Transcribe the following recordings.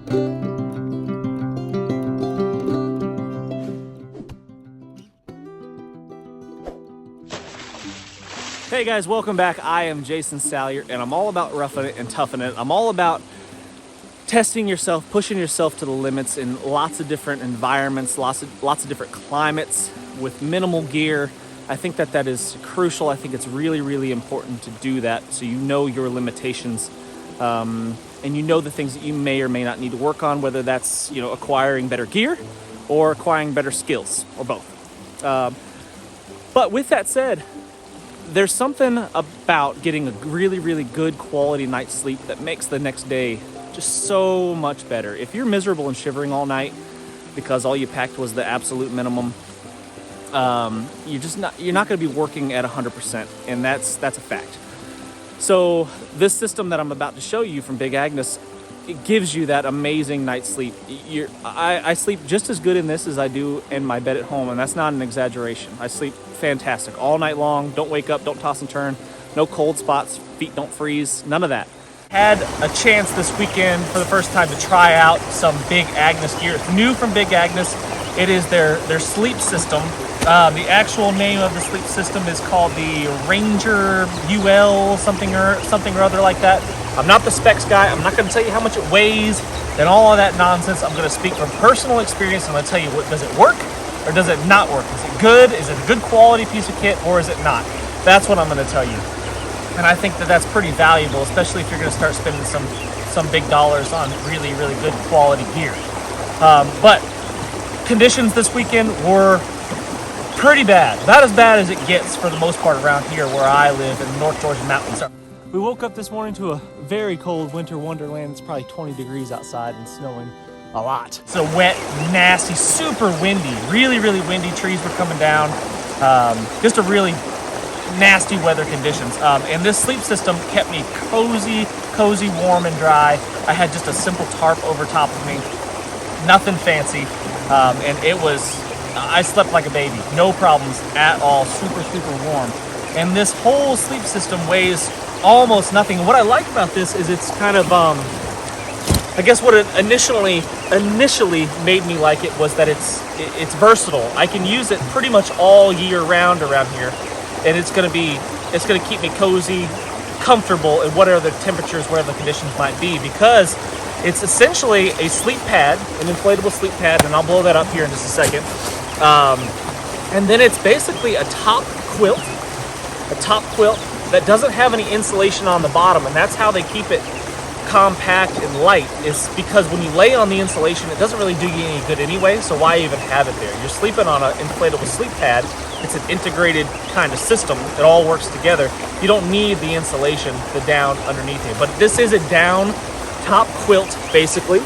Hey guys, welcome back. I am Jason Salyer, and I'm all about roughing it and toughing it. I'm all about testing yourself, pushing yourself to the limits in lots of different environments, lots of different climates with minimal gear. I think that is crucial. I think it's really, really important to do that so you know your limitations, and you know the things that you may or may not need to work on, whether that's, you know, acquiring better gear or acquiring better skills, or both. But with that said, there's something about getting a really, really good quality night's sleep that makes the next day just so much better. If you're miserable and shivering all night because all you packed was the absolute minimum, you're not going to be working at 100%, and that's a fact. So this system that I'm about to show you from Big Agnes, it gives you that amazing night's sleep. I sleep just as good in this as I do in my bed at home, and that's not an exaggeration. I sleep fantastic all night long. Don't wake up, don't toss and turn, no cold spots, feet don't freeze, none of that. Had a chance this weekend for the first time to try out some Big Agnes gear. It's new from Big Agnes. It is their sleep system. The actual name of the sleep system is called the Ranger UL something or other like that. I'm not the specs guy. I'm not going to tell you how much it weighs and all of that nonsense. I'm going to speak from personal experience. I'm going to tell you, does it work or does it not work? Is it good? Is it a good quality piece of kit, or is it not? That's what I'm going to tell you. And I think that's pretty valuable, especially if you're going to start spending some big dollars on really, really good quality gear. But conditions this weekend were pretty bad. About as bad as it gets for the most part around here where I live in the North Georgia mountains. We woke up this morning to a very cold winter wonderland. It's probably 20 degrees outside and snowing a lot. It's a wet, nasty, super windy, really, really windy. Trees were coming down. Just a really nasty weather conditions. And this sleep system kept me cozy, warm and dry. I had just a simple tarp over top of me. Nothing fancy. And I slept like a baby. No problems at all. Super, super warm. And this whole sleep system weighs almost nothing. What I like about this is it's kind of, I guess what it initially made me like it was that it's versatile. I can use it pretty much all year round around here. And it's going to keep me cozy, comfortable in whatever the temperatures, whatever the conditions might be, because it's essentially a sleep pad, an inflatable sleep pad, and I'll blow that up here in just a second. And then it's basically a top quilt that doesn't have any insulation on the bottom, and that's how they keep it compact and light, is because when you lay on the insulation, it doesn't really do you any good anyway, so why even have it there? You're sleeping on an inflatable sleep pad. It's an integrated kind of system. It all works together. You don't need the insulation, the down underneath it. But this is a down top quilt, basically,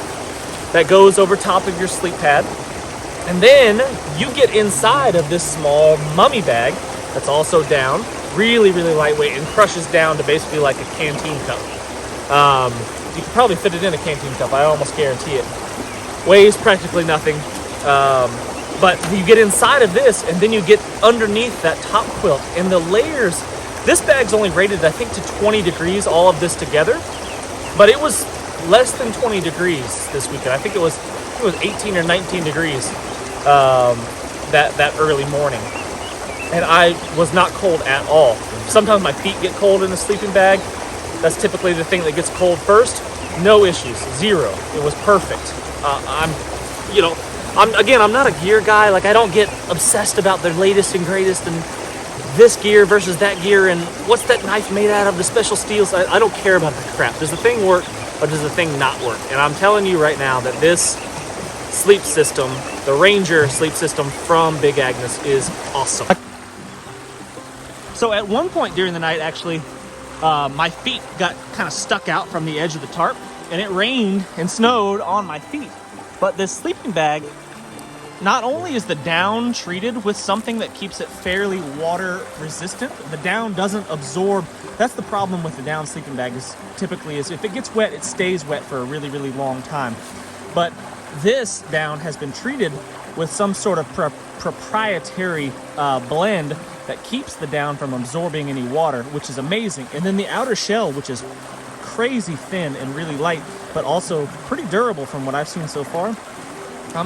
that goes over top of your sleep pad. And then you get inside of this small mummy bag that's also down, really, really lightweight, and crushes down to basically like a canteen cup. You can probably fit it in a canteen cup, I almost guarantee it. Weighs practically nothing. But you get inside of this, and then you get underneath that top quilt. And the layers, this bag's only rated, I think, to 20 degrees, all of this together. But it was less than 20 degrees this weekend. I think it was 18 or 19 degrees that early morning. And I was not cold at all. Sometimes my feet get cold in the sleeping bag. That's typically the thing that gets cold first. No issues, zero. It was perfect. I'm not a gear guy. Like, I don't get obsessed about the latest and greatest and this gear versus that gear and what's that knife made out of, the special steels. I don't care about that crap. Does the thing work or does the thing not work? And I'm telling you right now that this sleep system, the Ranger sleep system from Big Agnes, is awesome. So at one point during the night, actually, my feet got kind of stuck out from the edge of the tarp, and it rained and snowed on my feet. But this sleeping bag, not only is the down treated with something that keeps it fairly water resistant, the down doesn't absorb. That's the problem with the down sleeping bag, is typically if it gets wet, it stays wet for a really, really long time. But this down has been treated with some sort of proprietary blend that keeps the down from absorbing any water, which is amazing. And then the outer shell, which is crazy thin and really light, but also pretty durable from what I've seen so far.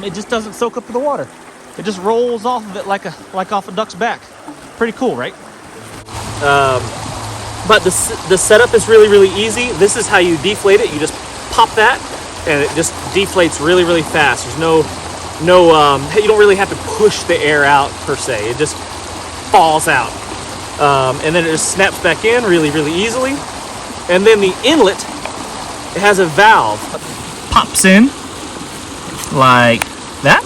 It just doesn't soak up to the water. It just rolls off of it like off a duck's back. Pretty cool, right? But the setup is really, really easy. This is how you deflate it. You just pop that, and it just deflates really, really fast. There's no, you don't really have to push the air out per se. It just falls out. And then it just snaps back in really, really easily. And then the inlet, it has a valve. Pops in like that.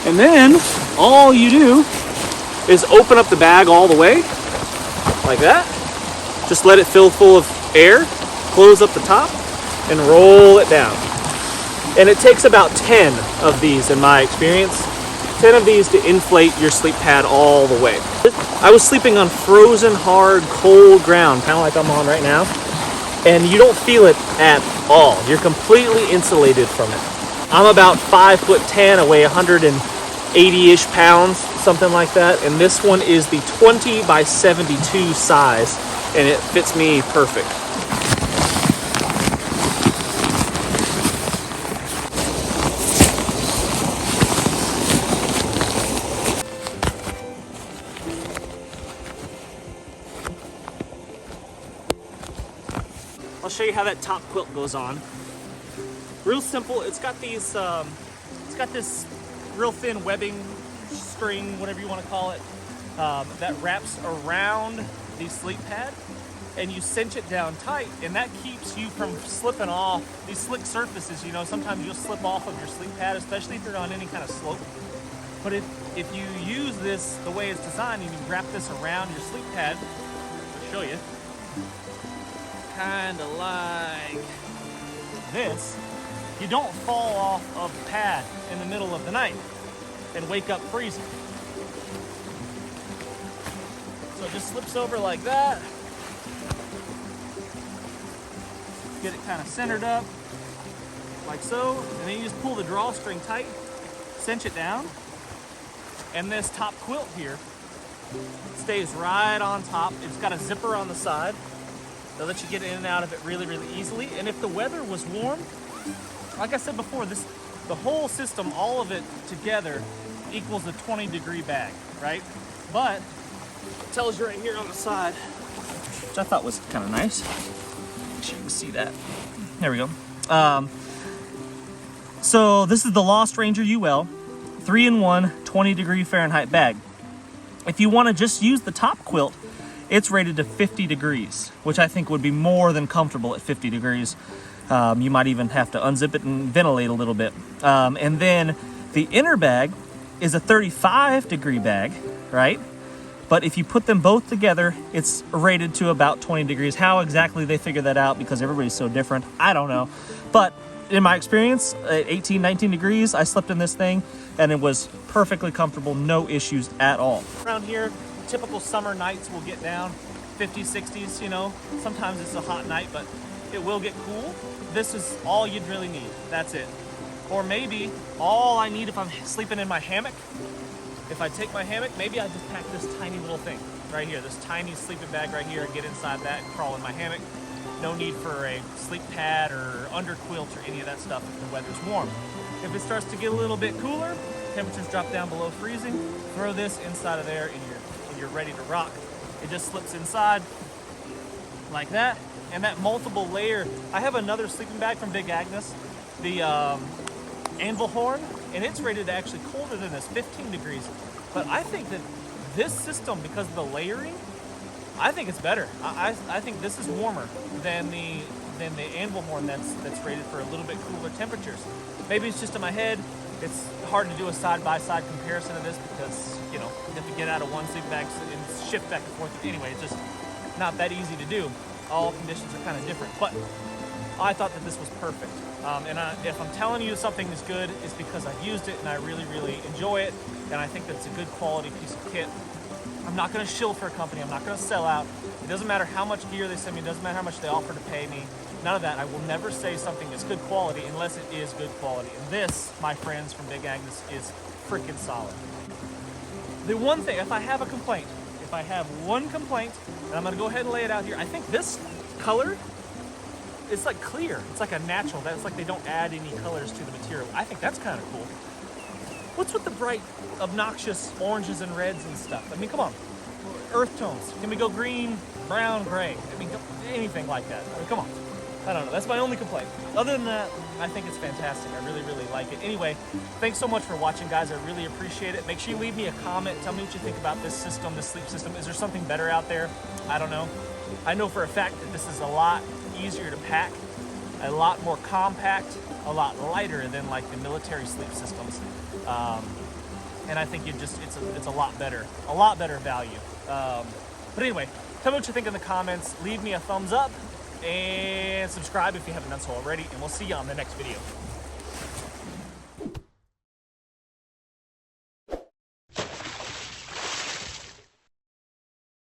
And then all you do is open up the bag all the way, like that. Just let it fill full of air, close up the top, and roll it down. And it takes about 10 of these in my experience. 10 of these to inflate your sleep pad all the way. I was sleeping on frozen, hard, cold ground, kind of like I'm on right now, and you don't feel it at all. You're completely insulated from it. I'm about 5'10", I weigh 180-ish pounds, something like that, and this one is the 20 by 72 size, and it fits me perfect. I'll show you how that top quilt goes on. Real simple. It's got these. It's got this real thin webbing string, whatever you want to call it, that wraps around the sleep pad, and you cinch it down tight, and that keeps you from slipping off these slick surfaces. You know, sometimes you'll slip off of your sleep pad, especially if you're on any kind of slope. But if you use this the way it's designed, and you wrap this around your sleep pad, I'll show you. Kind of like this, you don't fall off of the pad in the middle of the night and wake up freezing. So it just slips over like that. Get it kind of centered up, like so, and then you just pull the drawstring tight, cinch it down, and this top quilt here stays right on top. It's got a zipper on the side. They'll let you get in and out of it really, really easily. And if the weather was warm, like I said before, the whole system, all of it together, equals a 20-degree bag, right? But it tells you right here on the side, which I thought was kind of nice. Make sure you can see that. There we go. So this is the Lost Ranger UL 3-in-1 20-degree Fahrenheit bag. If you want to just use the top quilt, it's rated to 50 degrees, which I think would be more than comfortable at 50 degrees. You might even have to unzip it and ventilate a little bit. And then the inner bag is a 35-degree bag, right? But if you put them both together, it's rated to about 20 degrees. How exactly they figure that out, because everybody's so different, I don't know. But in my experience, at 18, 19 degrees, I slept in this thing, and it was perfectly comfortable, no issues at all. Around here, typical summer nights will get down 50s, 60s, you know. Sometimes it's a hot night, but it will get cool. This is all you'd really need. That's it. Or maybe all I need if I'm sleeping in my hammock, if I take my hammock, maybe I just pack this tiny little thing right here, this tiny sleeping bag right here, and get inside that and crawl in my hammock. No need for a sleep pad or under quilt or any of that stuff if the weather's warm. If it starts to get a little bit cooler, temperatures drop down below freezing, throw this inside of there and you're ready to rock. It just slips inside like that. And that multiple layer, I have another sleeping bag from Big Agnes, the anvil horn, and it's rated actually colder than this, 15 degrees. But I think that this system, because of the layering, I think it's better. I think this is warmer than the anvil horn that's rated for a little bit cooler temperatures. Maybe it's just in my head. It's hard to do a side-by-side comparison of this because, you know, you have to get out of one sleeping bag and shift back and forth. Anyway, it's just not that easy to do. All conditions are kind of different, but I thought that this was perfect. If I'm telling you something is good, it's because I've used it and I really, really enjoy it, and I think that's a good quality piece of kit. I'm not going to shill for a company. I'm not going to sell out. It doesn't matter how much gear they send me. It doesn't matter how much they offer to pay me. None of that. I will never say something is good quality unless it is good quality. And this, my friends from Big Agnes, is freaking solid. The one thing, if I have a complaint, if I have one complaint, and I'm gonna go ahead and lay it out here, I think this color, it's like clear. It's like a natural. That's like they don't add any colors to the material. I think that's kind of cool. What's with the bright, obnoxious oranges and reds and stuff? I mean, come on. Earth tones. Can we go green, brown, gray? I mean, anything like that. I mean, come on. I don't know. That's my only complaint. Other than that, I think it's fantastic. I really, really like it. Anyway, thanks so much for watching, guys. I really appreciate it. Make sure you leave me a comment. Tell me what you think about this system, this sleep system. Is there something better out there? I don't know. I know for a fact that this is a lot easier to pack, a lot more compact, a lot lighter than like the military sleep systems. And I think it's a lot better value. But anyway, tell me what you think in the comments. Leave me a thumbs up and subscribe if you haven't done so already, and we'll see you on the next video.